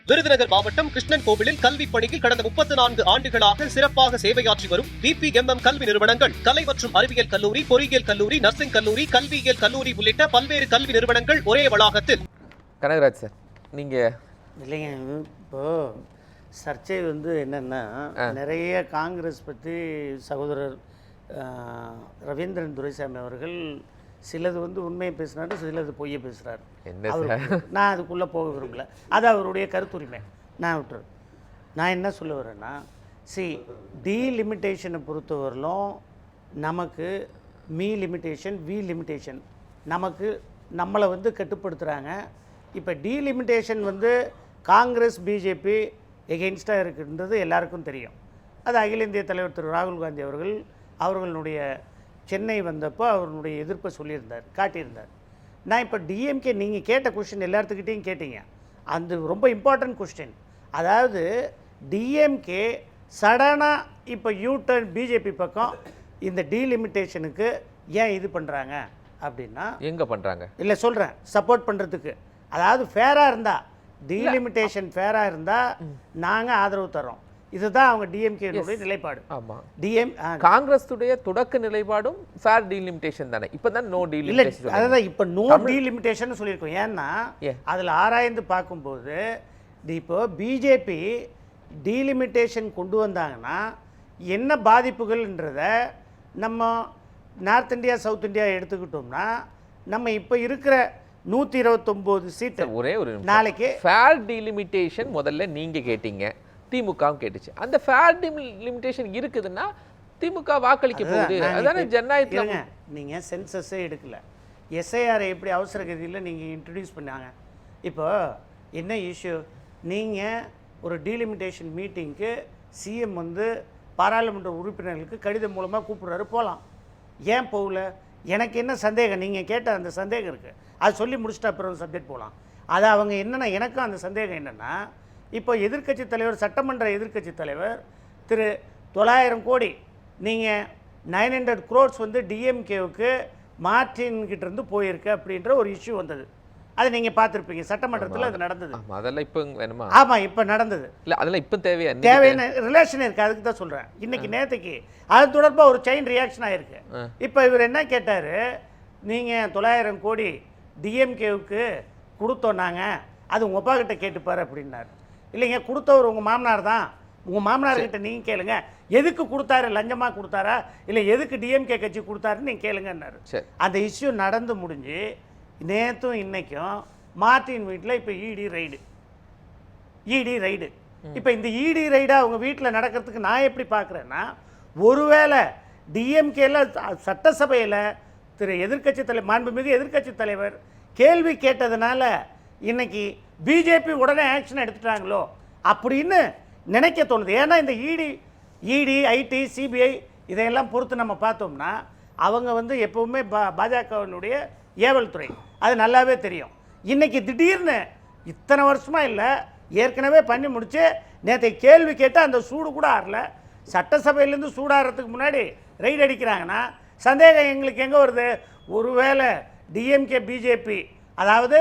விருதுநகர் மாவட்டம் கிருஷ்ணன் கோவிலில் கல்வி பணியில் கடந்த 34 ஆண்டுகளாக சிறப்பாக சேவையாற்றி வரும் VPMM கல்வி நிறுவனங்கள், கலை மற்றும் அறிவியல் கல்லூரி, பொறியியல் கல்லூரி, நர்சிங் கல்லூரி, கல்வியியல் கல்லூரி உள்ளிட்ட பல்வேறு கல்வி நிறுவனங்கள் ஒரே வளாகத்தில். கனகராஜ் சார், நீங்க இல்லைங்க, இப்போ சர்ச்சை என்னன்னா, நிறைய காங்கிரஸ் பற்றி சகோதரர் ரவீந்திரன் துரைசாமி அவர்கள் சிலது உண்மையை பேசுனாரு, சிலது பொய்யை பேசுகிறாரு. நான் அதுக்குள்ளே போக விரும்பல, அது அவருடைய கருத்துரிமை, நான் விட்டுறேன். நான் என்ன சொல்ல வரேன்னா, டீலிமிட்டேஷனை பொறுத்தவரையிலும் நமக்கு லிமிட்டேஷன், லிமிட்டேஷன் நமக்கு நம்மளை கட்டுப்படுத்துகிறாங்க. இப்போ டீலிமிட்டேஷன் காங்கிரஸ் பிஜேபி எகெயின்ஸ்டாக இருக்குன்றது எல்லாருக்கும் தெரியும். அது அகில இந்திய தலைவர் திரு ராகுல் காந்தி அவர்களுடைய சென்னை வந்தப்போ அவருடைய எதிர்ப்பை சொல்லியிருந்தார், காட்டியிருந்தார். நான் இப்போ டிஎம்கே நீங்கள் கேட்ட கொஸ்டின் எல்லாத்துக்கிட்டையும் கேட்டீங்க, அது ரொம்ப இம்பார்ட்டன்ட் கொஸ்டின். அதாவது டிஎம்கே சடனாக இப்போ யூடர்ன் பிஜேபி பக்கம் இந்த டீலிமிட்டேஷனுக்கு ஏன் இது பண்ணுறாங்க அப்படின்னா, எங்கே பண்ணுறாங்க இல்லை சொல்கிறேன், சப்போர்ட் பண்ணுறதுக்கு. அதாவது ஃபேராக இருந்தால், டீலிமிட்டேஷன் ஃபேராக இருந்தால் நாங்கள் ஆதரவு தரோம். இதுதான் அவங்க டிஎம்கேனுடைய நிலைப்பாடு. ஆமாம், காங்கிரஸுடைய தொடக்க நிலைப்பாடும் ஃபேர் டீலிமிட்டேஷன் தானே. இப்போ தான் நோ டீலிமிட்டேஷன். அதான் இப்போ நோ டீலிமிட்டேஷன் சொல்லியிருக்கோம். ஏன்னா அதில் ஆராய்ந்து பார்க்கும்போது இப்போ பிஜேபி டீலிமிட்டேஷன் கொண்டு வந்தாங்கன்னா என்ன பாதிப்புகள்ன்றத நம்ம நார்த் இந்தியா சவுத் இந்தியா எடுத்துக்கிட்டோம்னா, நம்ம இப்போ இருக்கிற 129 சீட்டு ஒரே ஒரு நாளைக்கு ஃபேர் டீலிமிட்டேஷன் முதல்ல நீங்கள் கேட்டீங்க, திமுகவும் கேட்டுச்சு. அந்த ஃபேர் லிமிட்டேஷன் இருக்குதுன்னா திமுக வாக்களிக்க போகுது. அதானே ஜனநாயகத்தில். நீங்கள் சென்சஸே எடுக்கல, எஸ்ஐஆரை எப்படி அவசர கதியில் நீங்கள் இன்ட்ரடியூஸ் பண்ணாங்க. இப்போ என்ன இஷ்யூ, நீங்கள் ஒரு டீலிமிட்டேஷன் மீட்டிங்க்கு சிஎம் பாராளுமன்ற உறுப்பினர்களுக்கு கடிதம் மூலமாக கூப்பிடுறாரு, போகலாம். ஏன் போகல? எனக்கு என்ன சந்தேகம், நீங்கள் கேட்ட அந்த சந்தேகம் இருக்குது, அது சொல்லி முடிச்சுட்டு அப்புறம் சப்ஜெக்ட் போகலாம். அது அவங்க என்னென்னா, எனக்கும் அந்த சந்தேகம் என்னென்னா, இப்போ எதிர்க்கட்சி தலைவர், சட்டமன்ற எதிர்க்கட்சி தலைவர் திரு 900 கோடி, நீங்கள் 900 crores டிஎம்கேவுக்கு மார்டின்கிட்டேருந்து போயிருக்கு அப்படின்ற ஒரு இஷ்யூ வந்தது. அது நீங்கள் பார்த்துருப்பீங்க, சட்டமன்றத்தில் அது நடந்தது. அதெல்லாம் இப்போ வேணுமா? ஆமாம், இப்போ நடந்தது. இல்லை அதெல்லாம் இப்போ தேவையான ரிலேஷன் இருக்குது, அதுக்கு தான் சொல்கிறேன். இன்றைக்கி நேற்றுக்கு அது தொடர்பாக ஒரு செயின் ரியாக்ஷன் ஆகிருக்கு. இப்போ இவர் என்ன கேட்டார், நீங்கள் 900 கோடி டிஎம்கேவுக்கு கொடுத்தோம் நாங்கள், அது உங்கள் அப்பா கிட்ட கேட்டுப்பார் அப்படின்னாரு. இல்லைங்க, கொடுத்தவர் உங்கள் மாமனார் தான், உங்கள் மாமனார்கிட்ட நீங்கள் கேளுங்க, எதுக்கு கொடுத்தாரு, லஞ்சமாக கொடுத்தாரா இல்லை எதுக்கு டிஎம்கே கட்சி கொடுத்தாருன்னு நீங்கள் கேளுங்கன்னாரு. அந்த இஷ்யூ நடந்து முடிஞ்சு நேற்றும் இன்றைக்கும் மார்டின் வீட்டில் இப்போ இடி ரைடு. இப்போ இந்த இடி ரைடாக அவங்க வீட்டில் நடக்கிறதுக்கு நான் எப்படி பார்க்குறேன்னா, ஒருவேளை டிஎம்கேல சட்டசபையில் திரு எதிர்க்கட்சி தலைவர், மாண்புமிகு எதிர்க்கட்சி தலைவர் கேள்வி கேட்டதுனால இன்னைக்கு பிஜேபி உடனே ஆக்ஷன் எடுத்துட்டாங்களோ அப்படின்னு நினைக்க தோணுது. ஏன்னா இந்த இடி ஐடி சிபிஐ இதையெல்லாம் பொறுத்து நம்ம பார்த்தோம்னா அவங்க எப்பவுமே பாஜகவினுடைய ஏவல் துறை, அது நல்லாவே தெரியும். இன்றைக்கி திடீர்னு இத்தனை வருஷமாக இல்லை, ஏற்கனவே பண்ணி முடித்து நேற்று கேள்வி கேட்டால் அந்த சூடு கூட ஆறல, சட்டசபையிலேருந்து சூடாகிறதுக்கு முன்னாடி ரைடு அடிக்கிறாங்கன்னா சந்தேகம் எங்களுக்கு எங்கே வருது, ஒருவேளை டிஎம்கே பிஜேபி, அதாவது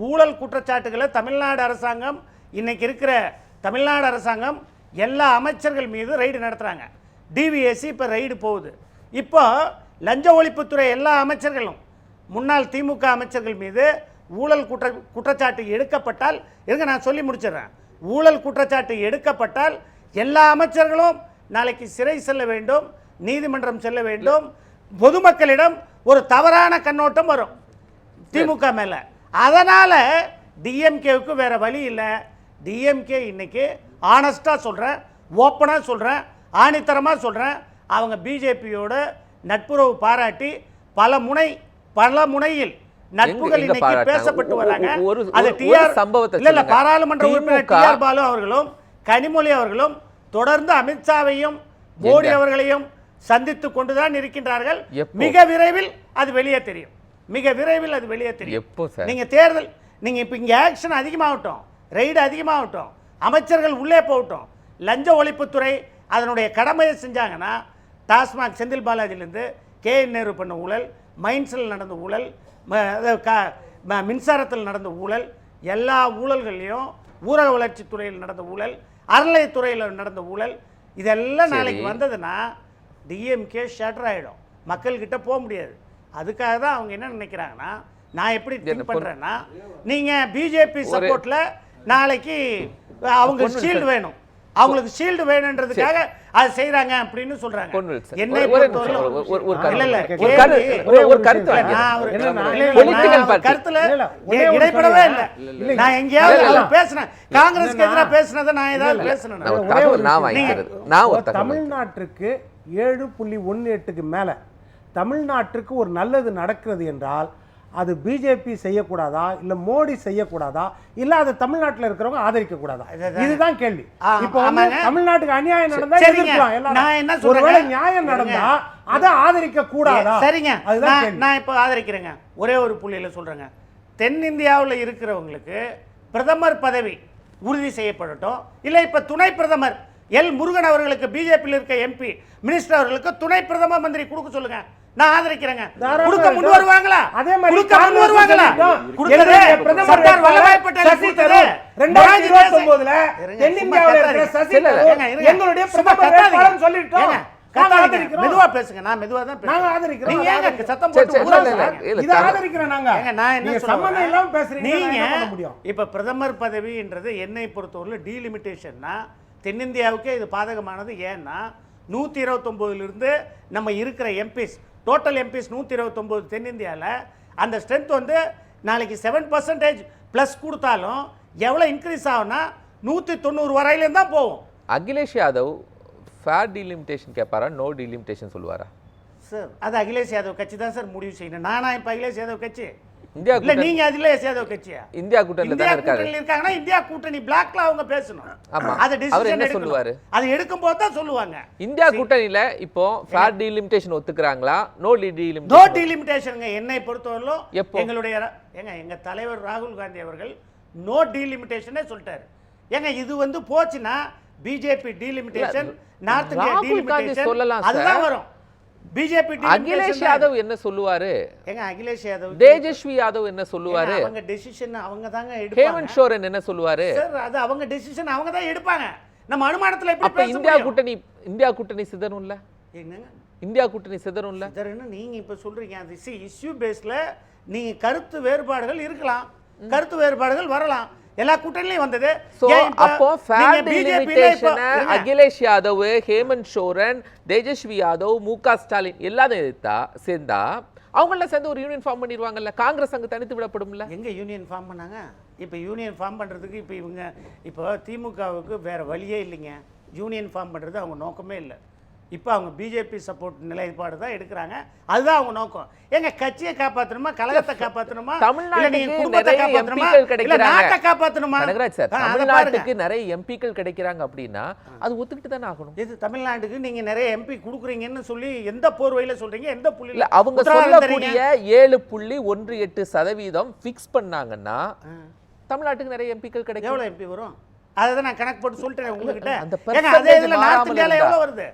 ஊழல் குற்றச்சாட்டுகளை தமிழ்நாடு அரசாங்கம், இன்றைக்கி இருக்கிற தமிழ்நாடு அரசாங்கம் எல்லா அமைச்சர்கள் மீது ரைடு நடத்துகிறாங்க. டிவிஎஸ்சி இப்போ ரைடு போகுது. இப்போ லஞ்ச ஒழிப்புத்துறை எல்லா அமைச்சர்களும், முன்னாள் திமுக அமைச்சர்கள் மீது ஊழல் குற்றச்சாட்டு எடுக்கப்பட்டால், நான் சொல்லி முடிச்சிடுறேன், ஊழல் குற்றச்சாட்டு எடுக்கப்பட்டால் எல்லா அமைச்சர்களும் நாளைக்கு சிறை செல்ல வேண்டும், நீதிமன்றம் செல்ல வேண்டும். பொதுமக்களிடம் ஒரு தவறான கண்ணோட்டம் வரும் திமுக மேலே. அதனால் டிஎம்கேவுக்கு வேறு வழி இல்லை. டிஎம்கே இன்னைக்கு ஆனஸ்டாக சொல்கிறேன், ஓப்பனாக சொல்கிறேன், ஆணித்தரமாக சொல்கிறேன், அவங்க பிஜேபியோட நட்புறவு பாராட்டி பல முனையில் நட்புகள் இன்னைக்கு பேசப்பட்டு வராங்க. அது இல்ல பாராளுமன்ற உறுப்பினர் டிஆர் பாலு அவர்களும் கனிமொழி அவர்களும் தொடர்ந்து அமித்ஷாவையும் மோடி அவர்களையும் சந்தித்து கொண்டுதான் இருக்கின்றார்கள். மிக விரைவில் அது வெளியே தெரியும், நீங்க தேர்தல், நீங்க இப்ப இங்க ஆக்ஷன் அதிகமாகட்டும், ரைடு அதிகமாகட்டும், அமைச்சர்கள் உள்ளே போகட்டும், லஞ்ச ஒழிப்புத்துறை அதனுடைய கடமையை செஞ்சாங்கன்னா, டாஸ்மாக் செந்தில் பாலாஜிலிருந்து கேஎன் நேரு பண்ண ஊழல், மைன்ஸில் நடந்த ஊழல், மின்சாரத்தில் நடந்த ஊழல், எல்லா ஊழல்களையும் ஊரக வளர்ச்சித்துறையில் நடந்த ஊழல், அறநிலையத்துறையில் நடந்த ஊழல், இதெல்லாம் நாளைக்கு வந்ததுன்னா டிஎம்கே ஷட்டர் ஆகிடும், மக்கள்கிட்ட போக முடியாது. அதுக்காக தான் அவங்க என்ன நினைக்கிறாங்கன்னா, நான் எப்படி திங்க் பண்ணுறேன்னா, நீங்கள் பிஜேபி சப்போர்ட்டில் நாளைக்கு அவங்க ஷீல்டு வேணும், அவங்களுக்கு ஷீல்டு வேணுன்றதுக்காக அது செய்யறாங்க அப்படின்னு சொல்றாங்க. என்னை கருத்துல இடைப்படவே இல்லை. நான் எங்கேயாவது பேசினேன், காங்கிரஸ்க்கு எதிராக பேசினதை நான் ஏதாவது பேசினேன். தமிழ்நாட்டிற்கு 7.18க்கு மேல தமிழ்நாட்டிற்கு ஒரு நல்லது நடக்கிறது என்றால் அது பிஜேபி செய்யக்கூடாதா, இல்ல மோடி செய்யக்கூடாதா, இல்ல அது தமிழ்நாட்டில் இருக்கிறவங்க ஆதரிக்க கூடாதா? இதுதான் கேள்வி. இப்போ தமிழ்நாட்டுக்கு அநியாயம் நடந்தா எதிர்க்கலாம் எல்லாரும், ஒருவேளை நியாயம் நடந்தா அதை ஆதரிக்க கூடாதா? சரிங்க, நான் இப்போ ஆதரிக்கிறேங்க. ஒரே ஒரு புள்ளியில சொல்றேங்க, தென்னிந்தியாவில் இருக்கிறவங்களுக்கு பிரதமர் பதவி உறுதி செய்யப்படட்டும், இல்லை இப்ப துணை பிரதமர் எல் முருகன் அவர்களுக்கு பிஜேபியில் இருக்க எம்பி மினிஸ்டர் அவர்களுக்கு துணை பிரதம மந்திரி கொடுக்க சொல்லுங்க, நான் ஆதரிக்கிறேங்க. கொடுக்க முன் வருவாங்களா? அதே மாதிரி கொடுக்க முன் வருவாங்களா? கொடுத்ததே சர்தார் வல்லபாய் பட்டேல் கொடுத்தது 2019ல தென்னிந்தியாவுல இருக்கிற சசி தரூர் எங்களுடைய பிரதமர் வேட்பாளர் சொல்லிட்டோம். மெதுவா பேசுங்க, நான் மெதுவா தான் பேசுறேன். நாங்க ஆதரிக்கிறோம். நீங்க ஏங்க சத்தம் போட்டு ஊராங்க? இத ஆதரிக்கிறோம் நாங்க. நான் என்ன சம்பந்தம் இல்லாம பேசுறீங்க. நீங்க இப்ப பிரதமர் பதவின்றது என்னை பொறுத்தவரை டீலிமிட்டேஷன்னா தென்னிந்தியாவுக்கே இது பாதகமானது. ஏன்னா 129 இருந்து நம்ம இருக்கிற எம்பிஸ், டோட்டல் எம்பிஸ் 129 தென்னிந்தியாவில், அந்த ஸ்ட்ரென்த் வந்து நாளைக்கு 7% ப்ளஸ் கொடுத்தாலும் எவ்வளோ இன்க்ரீஸ் ஆகும்னா 190 வரையிலும் தான் போகும். அகிலேஷ் யாதவ் ஃபேர் டீலிமிட்டேஷன் கேட்பாரா, நோ டீலிமிட்டேஷன் சொல்லுவாரா? சார் அது அகிலேஷ் யாதவ் கட்சி தான் சார் முடிவு செய்யணும். நானா இப்போ அகிலேஷ் யாதவ் கட்சி இந்தியா இல்ல, நீங்க அகிலேஷ் யாதவ் கட்சியா? இந்தியா கூட்டணியில தான் இருக்காங்கன்னா இந்தியா கூட்டணி பிளாக்ல அவங்க பேசணும். ஆமா, அது அவர் என்ன சொல்லுவாரு? அது எடுக்கும்போது தான் சொல்லுவாங்க. இந்தியா கூட்டணியில இப்போ ஃபேர் டீலிமிட்டேஷன் ஒத்துக்கறாங்களா, நோ டீலிமிட்டேஷன்? நோ டீலிமிட்டேஷன்ங்க. என்னை பொறுத்தவரையிலும் எங்களுடைய எங்க தலைவர் ராகுல் காந்தி அவர்கள் நோ டீலிமிட்டேஷனே சொல்லிட்டாரு. ஏங்க இது வந்து போச்சுன்னா BJP delimitation, north India delimitation சொல்லலாம், அதுதான் வரும். பிஜேபி அகிலேஷ் யாதவ் என்ன சொல்லுவாரு? ஏங்க அகிலேஷ் யாதவ், தேஜஸ்வி யாதவ் என்ன சொல்லுவாரு? அவங்க டெசிஷன் அவங்க தாங்க எடுப்பாங்க. ஹேமந்த் சோரன் என்ன சொல்லுவாரு? சார் அது அவங்க டெசிஷன் அவங்க தான் எடுப்பாங்க. நம்ம அனுமானத்துல எப்படி பேச முடியும்? இந்தியா கூட்டணி சிதறும்ல? என்னங்க இந்தியா கூட்டணி சிதறும்ல? சிதறுன்னு நீங்க இப்ப சொல்றீங்க. அது இஷ்யூ பேஸ்ல நீங்க கருத்து வேறுபாடுகள் இருக்கலாம், கருத்து வேறுபாடுகள் வரலாம். எல்லா கூட்டணிலையும் வந்தது. அப்போ ஃபேர் டீலிமிட்டேஷன் அகிலேஷ் யாதவ், ஹேமந்த் சோரன், தேஜஸ்வி யாதவ், முக ஸ்டாலின் எல்லாரும் சேர்ந்தா அவங்கள சேர்ந்து ஒரு யூனியன் ஃபார்ம் பண்ணிடுவாங்கல்ல, காங்கிரஸ் அங்க தனித்து விடப்படும்ல? எங்க யூனியன் ஃபார்ம் பண்ணாங்க? இப்போ யூனியன் ஃபார்ம் பண்றதுக்கு இப்போ திமுகவுக்கு வேற வழியே இல்லைங்க. யூனியன் ஃபார்ம் பண்றது அவங்க நோக்கமே இல்லை. இப்போ அவங்க பிஜேபி சப்போர்ட் நிலைப்பாடு தான் எடுக்கிறாங்க, அதுதான் அவங்க நோக்கம். எங்க கட்சியை காப்பாற்றணுமா, கழகத்தை காப்பாற்றணுமா, தமிழ்நாட்டுக்கு நிறைய எம்பிக்கள் கிடைக்கிறாங்க அப்படின்னா அது ஒத்துக்கிட்டு தானே ஆகணும். இது தமிழ்நாட்டுக்கு நீங்க நிறைய எம்பி கொடுக்குறீங்கன்னு சொல்லி எந்த போர்வையில சொல்றீங்க? எந்த புள்ளியில? அவங்க சொல்லக்கூடிய 7.18% ஃபிக்ஸ் பண்ணாங்கன்னா தமிழ்நாட்டுக்கு நிறைய எம்பிக்கள் கிடைக்கும். எவ்வளவு எம்பி வரும்? அதை நான் கணக்கு போட்டு சொல்லிட்டேன் உங்ககிட்ட. அதே இதுல நார்த் இந்தியால எவ்வளவு வருது?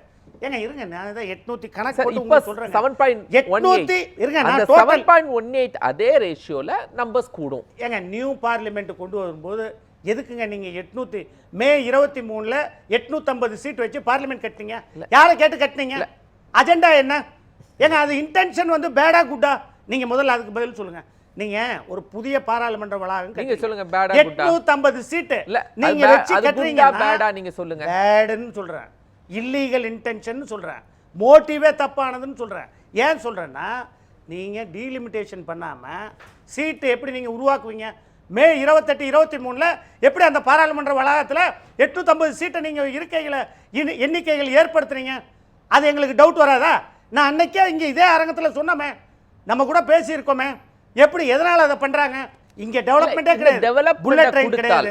ஏங்க இருங்க, நான் 800 கணக்கு போட்டு உங்களுக்கு சொல்றேன். 7.18 இருங்க, நான் 7.18 அதே ரேஷியோல நம்பர்ஸ் கூடும். ஏங்க நியூ பார்லிமெண்ட் கொண்டு வரும்போது எதுக்குங்க நீங்க 800 மே 23ல 850 சீட் வச்சு பார்லிமெண்ட் கட்டினீங்க? யாரை கேட்டு கட்டினீங்க? அஜெண்டா என்ன? ஏங்க அது இன்டென்ஷன் வந்து பேடா குட்டா? நீங்க முதல்ல அதுக்கு பதில் சொல்லுங்க. நீங்க ஒரு புதிய பாராளுமன்ற வளாகம் நீங்க சொல்லுங்க, பேடா குட்டா? 850 சீட் நீங்க வச்சு கட்டுறீங்க. பேடா நீங்க சொல்லுங்க. பேடுன்னு சொல்றேன், இல்லீகல் இன்டென்ஷன் சொல்றேன், மோட்டிவே தப்பானதுன்னு சொல்றேன். ஏன் சொல்றேன்னா நீங்க டீலிமிட்டேஷன் பண்ணாம சீட்டு எப்படி நீங்க உருவாக்குவீங்க? மே 28 23ல எப்படி அந்த பாராளுமன்ற வளாகத்தில் 850 சீட்டை நீங்க இருக்கைகளை எண்ணிக்கைகள் ஏற்படுத்துறீங்க? அது எங்களுக்கு டவுட் வராதா? நான் அன்னைக்கே இங்க இதே அரங்கத்தில் சொன்னோமே, நம்ம கூட பேசியிருக்கோமே, எப்படி எதனால அதை பண்றாங்க? இங்க டெவலப்மெண்டே கிடையாது, புல்லட் ட்ரெயின் கிடையாது,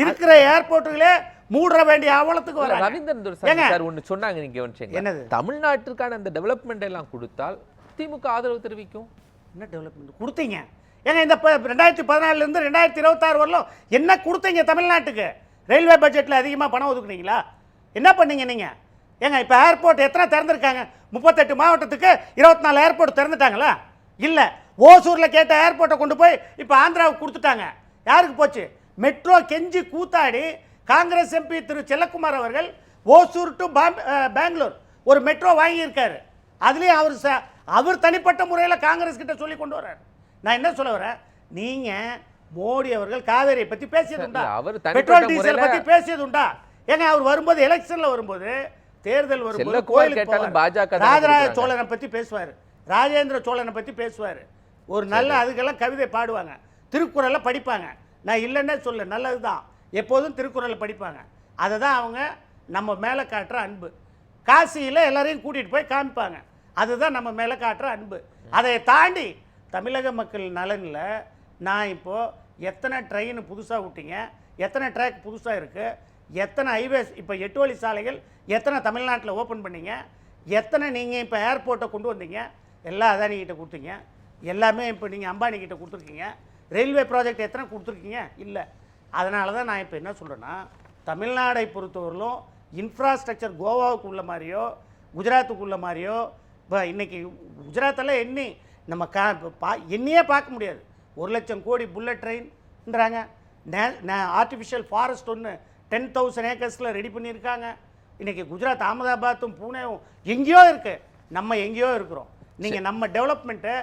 இருக்கிற ஏர்போர்ட்டுகளே மூட வேண்டிய அவலத்துக்கு வர. ரவீந்திரன் சார் ஒன்னு சொன்னாங்க, நீங்க கவனிச்சீங்க? தமிழ்நாட்டிற்கான அந்த டெவலப்மெண்ட் எல்லாம் கொடுத்தால் திமுக ஆதரவு தெரிவிக்கும். என்ன டெவலப்மெண்ட் கொடுத்தீங்க? ஏங்க இந்த 2014 இருந்து 2026 வரலும் என்ன கொடுத்தீங்க தமிழ்நாட்டுக்கு? ரயில்வே பட்ஜெட்ல அதிகமாக பணம் ஒதுக்குனீங்களா? என்ன பண்ணீங்க நீங்க? ஏங்க இப்போ ஏர்போர்ட் எத்தனை திறந்துருக்காங்க? 38 மாவட்டத்துக்கு 24 ஏர்போர்ட் திறந்துட்டாங்களா? இல்லை. ஓசூரில் கேட்ட ஏர்போர்ட்டை கொண்டு போய் இப்போ ஆந்திராவுக்கு கொடுத்துட்டாங்க. யாருக்கு போச்சு? மெட்ரோ கெஞ்சி கூத்தாடி காங்கிரஸ் எம்பி திரு செல்லக்குமார் அவர்கள் ஓசூர் டு பெங்களூர் ஒரு மெட்ரோ வாங்கியிருக்காரு. அதுலேயும் அவர் தனிப்பட்ட முறையில் காங்கிரஸ் கிட்ட சொல்லி கொண்டு வர்றாரு. நான் என்ன சொல்ல வரேன், நீங்கள் மோடி அவர்கள் காவேரியை பற்றி பேசியதுண்டா, பெட்ரோல் டீசல் பற்றி பேசியதுண்டா? ஏங்க அவர் வரும்போது எலெக்ஷனில் வரும்போது தேர்தல் வரும்போது கோயிலுக்கு ராஜராஜ சோழனை பற்றி பேசுவார், ராஜேந்திர சோழனை பற்றி பேசுவார். ஒரு நல்ல அதுக்கெல்லாம் கவிதை பாடுவாங்க, திருக்குறளை படிப்பாங்க. நான் இல்லைன்னே சொல்ல, நல்லது தான், எப்போதும் திருக்குறளை படிப்பாங்க. அதை தான் அவங்க நம்ம மேலே காட்டுற அன்பு. காசியில் எல்லாரையும் கூட்டிகிட்டு போய் காமிப்பாங்க, அதுதான் நம்ம மேலே காட்டுற அன்பு. அதை தாண்டி தமிழக மக்கள் நலனில் நான் இப்போது எத்தனை ட்ரெயின் புதுசாக விட்டீங்க, எத்தனை ட்ராக் புதுசாக இருக்குது, எத்தனை ஹைவேஸ் இப்போ 8 வழி சாலைகள் எத்தனை தமிழ்நாட்டில் ஓப்பன் பண்ணீங்க, எத்தனை நீங்கள் இப்போ ஏர்போர்ட்டை கொண்டு வந்தீங்க, எல்லாம் அதானிக்கிட்ட கொடுத்தீங்க, எல்லாமே இப்போ நீங்கள் அம்பானிக்கிட்ட கொடுத்துருக்கீங்க. ரயில்வே ப்ராஜெக்ட் எத்தனை கொடுத்துருக்கீங்க? இல்லை. அதனால தான் நான் இப்போ என்ன சொல்கிறேன்னா, தமிழ்நாடை பொறுத்தவரையிலும் இன்ஃப்ராஸ்ட்ரக்சர் கோவாவுக்கு உள்ள மாதிரியோ குஜராத்துக்கு உள்ள மாதிரியோ இப்போ இன்றைக்கி குஜராத்தெல்லாம் எண்ணி நம்ம எண்ணியே பார்க்க முடியாது. 1 லட்சம் கோடி புல்லட் ட்ரெயின்ன்றாங்க. ஆர்டிஃபிஷியல் ஃபாரஸ்ட் ஒன்று 10,000 ஏக்கர்ஸில் ரெடி பண்ணியிருக்காங்க. இன்றைக்கி குஜராத் அகமதாபாத்தும் பூனேவும் எங்கேயோ இருக்குது, நம்ம எங்கேயோ இருக்கிறோம். நீங்கள் நம்ம டெவலப்மெண்ட்டு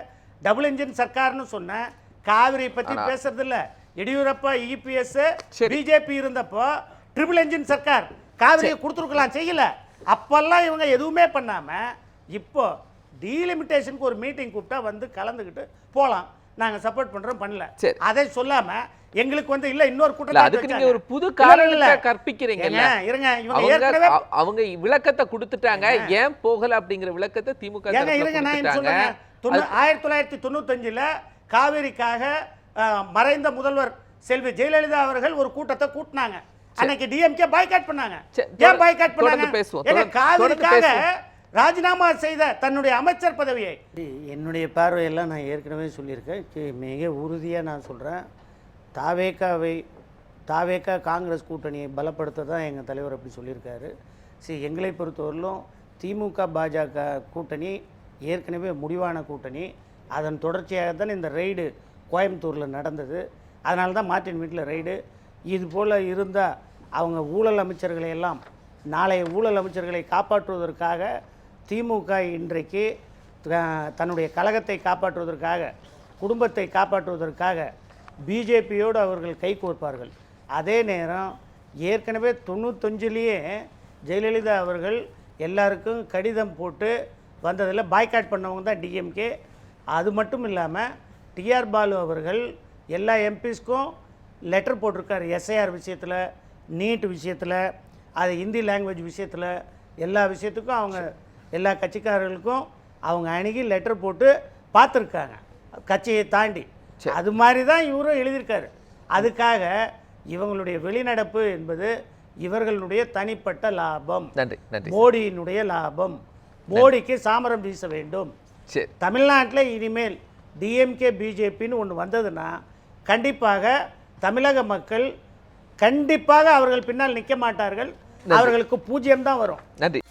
டபுள் இன்ஜின் சர்க்கார்னு சொன்ன காவிரி பற்றி பேசுறது இல்லை. எடியூரப்பா இபிஎஸ் பிஜேபி இருந்தப்போ ட்ரிபிள் இன்ஜின் சர்க்கார் காவிரியை கொடுத்துருக்கலாம், செய்யல. அப்பெல்லாம் இவங்க எதுவுமே பண்ணாமல் இப்போ டீலிமிட்டேஷனுக்கு ஒரு மீட்டிங் கூப்பிட்டா வந்து கலந்துக்கிட்டு போகலாம், நாங்கள் சப்போர்ட் பண்ணுறோம், பண்ணல. அதை சொல்லாமல் எங்களுக்கு வந்து இல்ல இன்னொரு கூட்டம், அதுக்கு நீங்க ஒரு புது காரணத்தை கற்பிக்கிறீங்க. இருங்க, இவங்க ஏற்கனவே அவங்க விளக்கத்தை கொடுத்துட்டாங்க, ஏன் போகல அப்படிங்கிற விளக்கத்தை திமுக இருங்க. நான் சொல்றேன், 1995ல காவிரிக்காக மறைந்த முதல்வர் செல்வி ஜெயலலிதா அவர்கள் ஒரு கூட்டத்தை கூட்டினாங்க. அன்னைக்கு டிஎம்கே பாய்காட் பண்ணாங்க. ஏன் பாய்காட் பண்ணாங்க? காவிரிக்காக ராஜினாமா செய்த தன்னுடைய அமைச்சர் பதவியை. என்னுடைய பார்வையெல்லாம் நான் ஏற்கனவே சொல்லியிருக்கேன், மிக உறுதியாக நான் சொல்கிறேன். தாவேக்கா காங்கிரஸ் கூட்டணியை பலப்படுத்த தான் எங்கள் தலைவர் அப்படி சொல்லியிருக்காரு. சரி, எங்களை பொறுத்தவரையிலும் திமுக பாஜக கூட்டணி ஏற்கனவே முடிவான கூட்டணி. அதன் தொடர்ச்சியாக தான் இந்த ரெய்டு கோயம்புத்தூரில் நடந்தது. அதனால தான் மார்ட்டின் வீட்டில் ரெய்டு. இது போல் இருந்தால் அவங்க ஊழல் அமைச்சர்களை எல்லாம் நாளைய ஊழல் அமைச்சர்களை காப்பாற்றுவதற்காக திமுக இன்றைக்கு தன்னுடைய கழகத்தை காப்பாற்றுவதற்காக, குடும்பத்தை காப்பாற்றுவதற்காக பிஜேபியோடு அவர்கள் கை கோர்ப்பார்கள். அதே நேரம் ஏற்கனவே 95லேயே ஜெயலலிதா அவர்கள் எல்லாருக்கும் கடிதம் போட்டு வந்ததில் பாய்காட் பண்ணவங்க தான் டிஎம்கே. அது மட்டும் இல்லாமல் டிஆர் பாலு அவர்கள் எல்லா எம்பிஸ்க்கும் லெட்டர் போட்டிருக்காரு, எஸ்ஐஆர் விஷயத்தில், நீட் விஷயத்தில், அது ஹிந்தி லாங்குவேஜ் விஷயத்தில், எல்லா விஷயத்துக்கும் அவங்க எல்லா கட்சிக்காரர்களுக்கும் அவங்க அணுகி லெட்டர் போட்டு பார்த்துருக்காங்க கட்சியை தாண்டி. அது மாதிரி தான் இவரும் எழுதியிருக்காரு. அதுக்காக இவங்களுடைய வெளிநடப்பு என்பது இவர்களுடைய தனிப்பட்ட லாபம், மோடியினுடைய லாபம். மோடிக்கு சாமரம் வீச வேண்டும். தமிழ்நாட்டில் இனிமேல் டிஎம்கே பிஜேபின்னு ஒன்று வந்ததுன்னா கண்டிப்பாக தமிழக மக்கள் கண்டிப்பாக அவர்கள் பின்னால் நிற்க மாட்டார்கள், அவர்களுக்கு பூஜ்யம் தான் வரும். நன்றி.